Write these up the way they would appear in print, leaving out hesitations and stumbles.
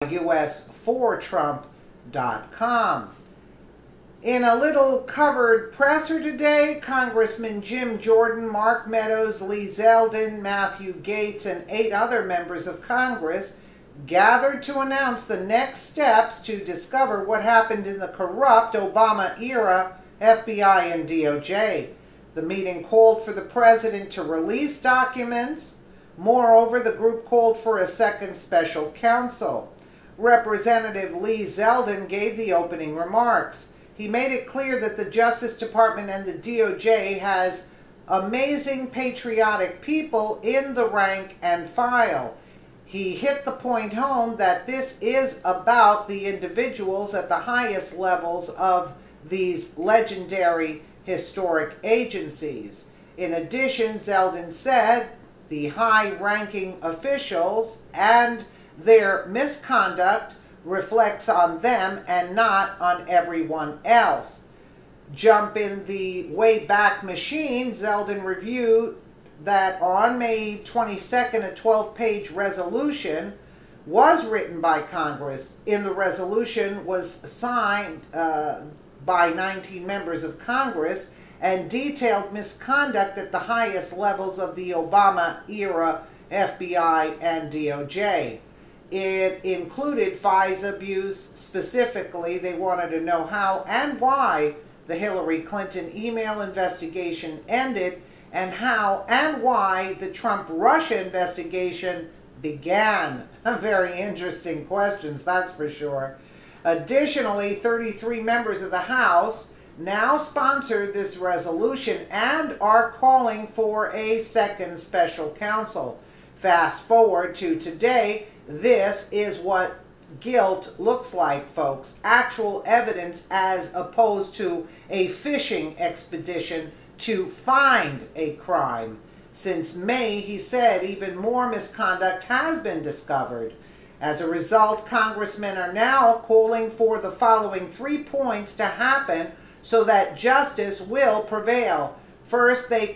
us4trump.com. In a little covered presser today, Congressman Jim Jordan, Mark Meadows, Lee Zeldin, Matthew Gaetz, and 8 other members of Congress gathered to announce the next steps to discover what happened in the corrupt Obama-era FBI and DOJ. The meeting called for the president to release documents. Moreover, the group called for a second special counsel. Representative Lee Zeldin gave the opening remarks. He made it clear that the Justice Department and the DOJ has amazing patriotic people in the rank and file. He hit the point home that this is about the individuals at the highest levels of these legendary historic agencies. In addition, Zeldin said the high-ranking officials and their misconduct reflects on them and not on everyone else. Jump in the Wayback Machine. Zeldin reviewed that on May 22nd, a 12-page resolution was written by Congress. In the resolution was signed by 19 members of Congress and detailed misconduct at the highest levels of the Obama-era FBI and DOJ. It included FISA abuse. Specifically, they wanted to know how and why the Hillary Clinton email investigation ended and how and why the Trump-Russia investigation began. Very interesting questions, that's for sure. Additionally, 33 members of the House now sponsor this resolution and are calling for a second special counsel. Fast forward to today, this is what guilt looks like, folks. Actual evidence as opposed to a fishing expedition to find a crime. Since May, he said, even more misconduct has been discovered. As a result, congressmen are now calling for the following 3 points to happen so that justice will prevail. First, they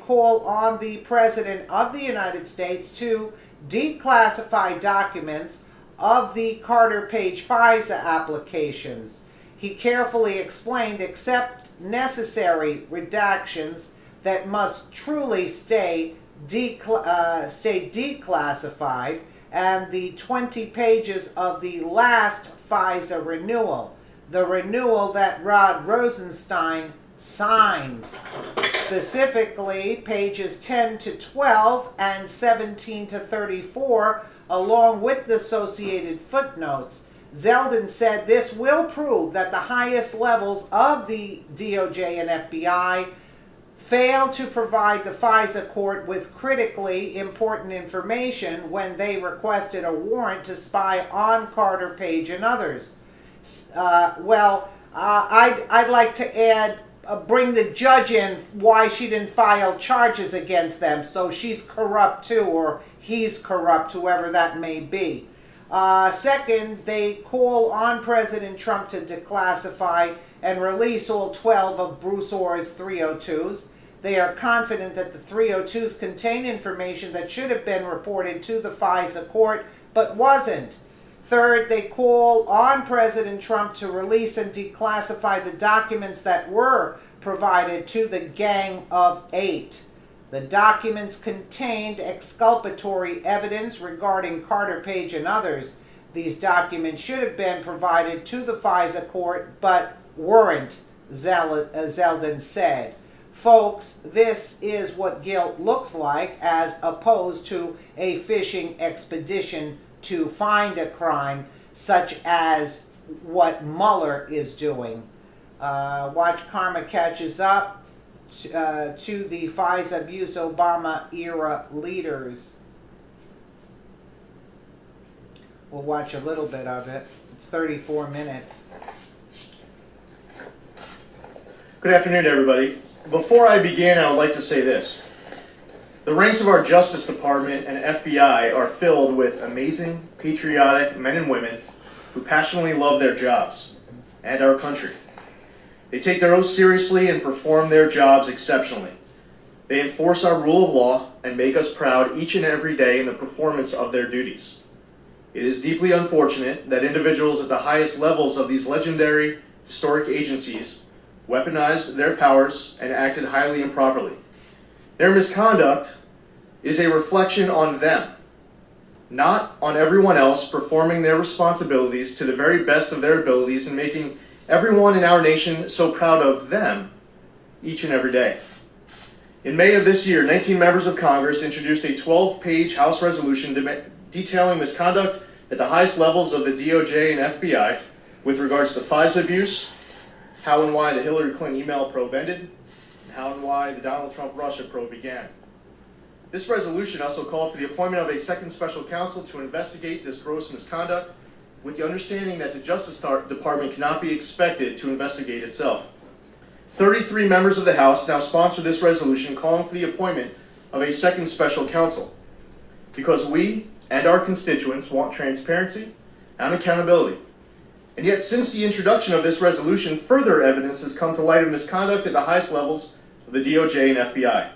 call on the President of the United States to declassify documents of the Carter Page FISA applications. He carefully explained, except necessary redactions that must truly stay declassified, and the 20 pages of the last FISA renewal, the renewal that Rod Rosenstein signed. Specifically, pages 10 to 12 and 17 to 34, along with the associated footnotes. Zeldin said this will prove that the highest levels of the DOJ and FBI failed to provide the FISA court with critically important information when they requested a warrant to spy on Carter Page and others. I'd like to add, bring the judge in why she didn't file charges against them. So she's corrupt too, or he's corrupt, whoever that may be. Second, they call on President Trump to declassify and release all 12 of Bruce Orr's 302s. They are confident that the 302s contain information that should have been reported to the FISA court, but wasn't. Third, they call on President Trump to release and declassify the documents that were provided to the Gang of 8. The documents contained exculpatory evidence regarding Carter Page and others. These documents should have been provided to the FISA court, but weren't, Zeldin said. Folks, this is what guilt looks like as opposed to a fishing expedition to find a crime such as what Mueller is doing. Watch karma catches up to the FISA abuse Obama-era leaders. We'll watch a little bit of it. It's 34 minutes. Good afternoon, everybody. Before I begin, I would like to say this. The ranks of our Justice Department and FBI are filled with amazing, patriotic men and women who passionately love their jobs and our country. They take their oaths seriously and perform their jobs exceptionally. They enforce our rule of law and make us proud each and every day in the performance of their duties. It is deeply unfortunate that individuals at the highest levels of these legendary historic agencies weaponized their powers and acted highly improperly. Their misconduct is a reflection on them, not on everyone else performing their responsibilities to the very best of their abilities and making everyone in our nation so proud of them each and every day. In May of this year, 19 members of Congress introduced a 12-page House resolution detailing misconduct at the highest levels of the DOJ and FBI with regards to FISA abuse, how and why the Hillary Clinton email probe ended, and how and why the Donald Trump Russia probe began. This resolution also called for the appointment of a second special counsel to investigate this gross misconduct, with the understanding that the Justice Department cannot be expected to investigate itself. 33 members of the House now sponsor this resolution calling for the appointment of a second special counsel, because we and our constituents want transparency and accountability. And yet, since the introduction of this resolution, further evidence has come to light of misconduct at the highest levels of the DOJ and FBI.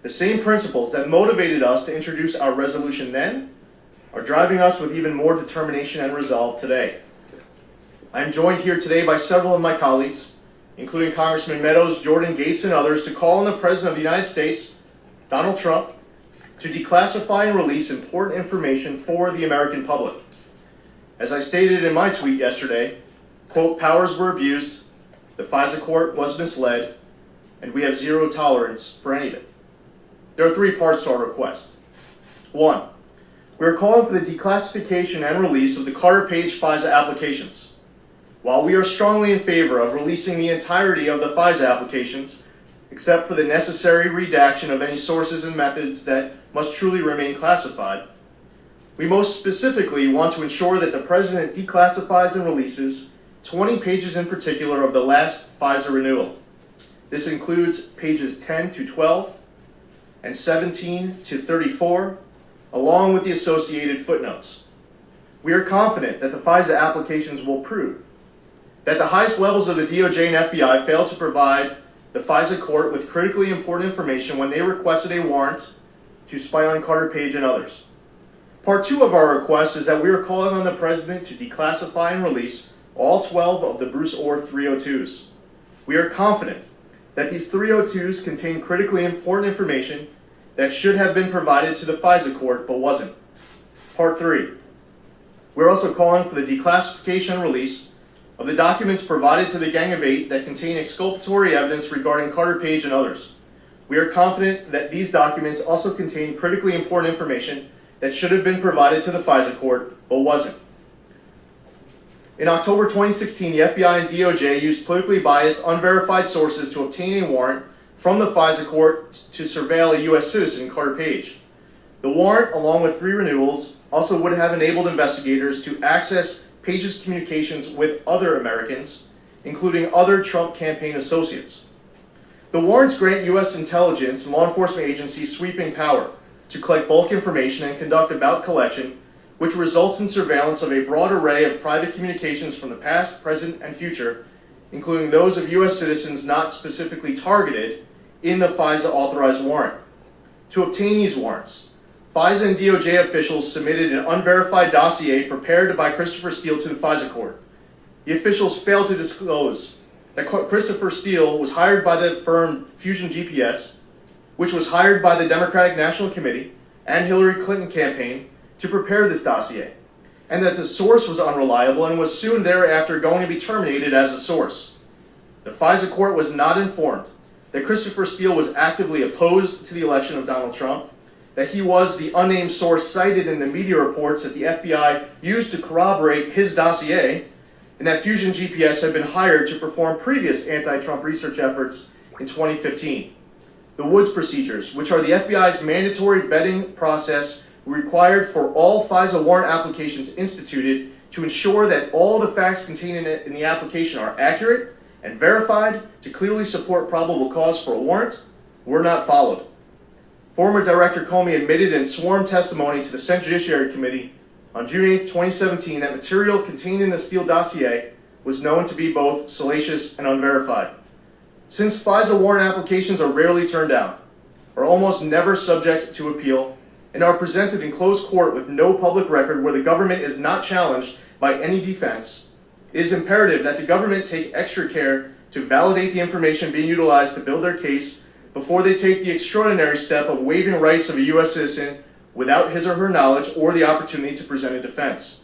The same principles that motivated us to introduce our resolution then are driving us with even more determination and resolve today. I am joined here today by several of my colleagues, including Congressman Meadows, Jordan, Gates, and others, to call on the President of the United States, Donald Trump, to declassify and release important information for the American public. As I stated in my tweet yesterday, quote, powers were abused, the FISA court was misled, and we have zero tolerance for any of it. There are 3 parts to our request. 1, we are calling for the declassification and release of the Carter Page FISA applications. While we are strongly in favor of releasing the entirety of the FISA applications, except for the necessary redaction of any sources and methods that must truly remain classified, we most specifically want to ensure that the President declassifies and releases 20 pages in particular of the last FISA renewal. This includes pages 10 to 12 and 17 to 34, along with the associated footnotes. We are confident that the FISA applications will prove that the highest levels of the DOJ and FBI failed to provide the FISA court with critically important information when they requested a warrant to spy on Carter Page and others. Part 2 of our request is that we are calling on the President to declassify and release all 12 of the Bruce Orr 302s. We are confident that these 302s contain critically important information that should have been provided to the FISA court but wasn't. Part 3. We're also calling for the declassification and release of the documents provided to the Gang of 8 that contain exculpatory evidence regarding Carter Page and others. We are confident that these documents also contain critically important information that should have been provided to the FISA court but wasn't. In October 2016, the FBI and DOJ used politically biased, unverified sources to obtain a warrant from the FISA court to surveil a U.S. citizen, Carter Page. The warrant, along with 3 renewals, also would have enabled investigators to access Page's communications with other Americans, including other Trump campaign associates. The warrants grant U.S. intelligence and law enforcement agencies sweeping power to collect bulk information and conduct about collection, which results in surveillance of a broad array of private communications from the past, present, and future, including those of U.S. citizens not specifically targeted in the FISA authorized warrant. To obtain these warrants, FISA and DOJ officials submitted an unverified dossier prepared by Christopher Steele to the FISA court. The officials failed to disclose that Christopher Steele was hired by the firm Fusion GPS, which was hired by the Democratic National Committee and Hillary Clinton campaign to prepare this dossier, and that the source was unreliable and was soon thereafter going to be terminated as a source. The FISA court was not informed that Christopher Steele was actively opposed to the election of Donald Trump, that he was the unnamed source cited in the media reports that the FBI used to corroborate his dossier, and that Fusion GPS had been hired to perform previous anti-Trump research efforts in 2015. The Woods procedures, which are the FBI's mandatory vetting process required for all FISA warrant applications instituted to ensure that all the facts contained in the application are accurate and verified to clearly support probable cause for a warrant, were not followed. Former Director Comey admitted in sworn testimony to the Senate Judiciary Committee on June 8, 2017 that material contained in the Steele dossier was known to be both salacious and unverified. Since FISA warrant applications are rarely turned down, are almost never subject to appeal, and are presented in closed court with no public record where the government is not challenged by any defense, it is imperative that the government take extra care to validate the information being utilized to build their case before they take the extraordinary step of waiving rights of a U.S. citizen without his or her knowledge or the opportunity to present a defense.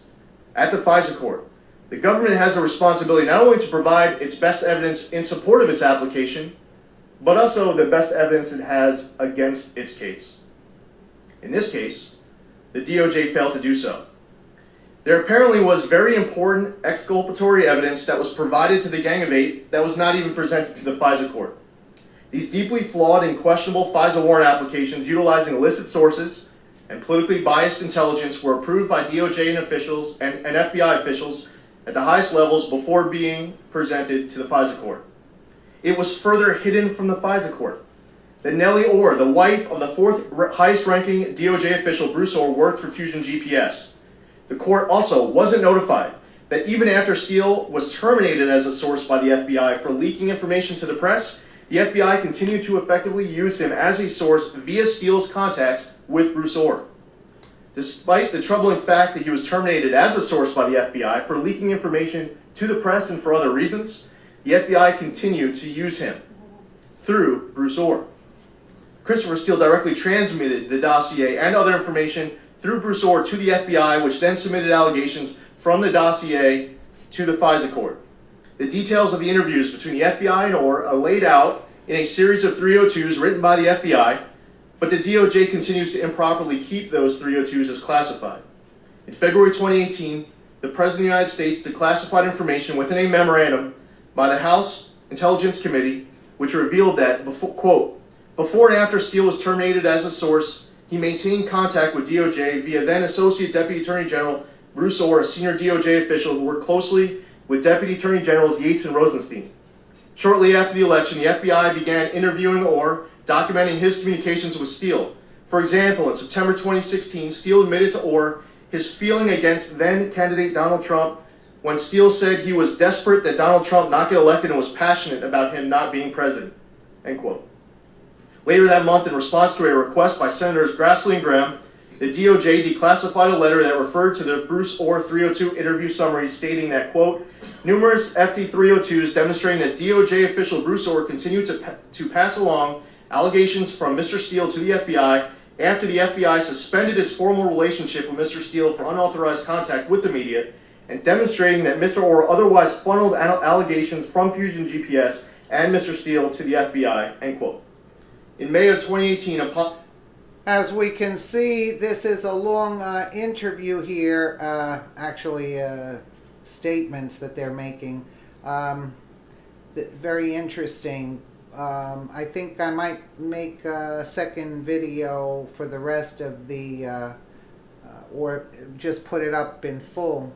At the FISA court, the government has a responsibility not only to provide its best evidence in support of its application, but also the best evidence it has against its case. In this case, the DOJ failed to do so. There apparently was very important exculpatory evidence that was provided to the Gang of Eight that was not even presented to the FISA court. These deeply flawed and questionable FISA warrant applications utilizing illicit sources and politically biased intelligence were approved by DOJ and officials and FBI officials at the highest levels before being presented to the FISA court. It was further hidden from the FISA court that Nellie Orr, the wife of the fourth highest ranking DOJ official, Bruce Orr, worked for Fusion GPS. The court also wasn't notified that even after Steele was terminated as a source by the FBI for leaking information to the press, the FBI continued to effectively use him as a source via Steele's contacts with Bruce Orr. Despite the troubling fact that he was terminated as a source by the FBI for leaking information to the press and for other reasons, the FBI continued to use him through Bruce Orr. Christopher Steele directly transmitted the dossier and other information through Bruce Orr to the FBI, which then submitted allegations from the dossier to the FISA court. The details of the interviews between the FBI and Orr are laid out in a series of 302s written by the FBI, but the DOJ continues to improperly keep those 302s as classified. In February 2018, the President of the United States declassified information within a memorandum by the House Intelligence Committee, which revealed that, before and after Steele was terminated as a source, he maintained contact with DOJ via then Associate Deputy Attorney General Bruce Orr, a senior DOJ official who worked closely with Deputy Attorney Generals Yates and Rosenstein. Shortly after the election, the FBI began interviewing Orr, documenting his communications with Steele. For example, in September 2016, Steele admitted to Orr his feeling against then-candidate Donald Trump when Steele said he was desperate that Donald Trump not get elected and was passionate about him not being president. End quote. Later that month, in response to a request by Senators Grassley and Graham, the DOJ declassified a letter that referred to the Bruce Orr 302 interview summary, stating that, quote, numerous FT 302s demonstrating that DOJ official Bruce Orr continued to pass along allegations from Mr. Steele to the FBI after the FBI suspended its formal relationship with Mr. Steele for unauthorized contact with the media, and demonstrating that Mr. Orr otherwise funneled allegations from Fusion GPS and Mr. Steele to the FBI, end quote. In May of 2018, as we can see, this is a long interview here, statements that they're making. Very interesting. I think I might make a second video for the rest of the, or just put it up in full,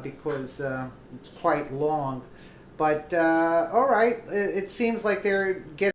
because it's quite long. But, all right, it seems like they're getting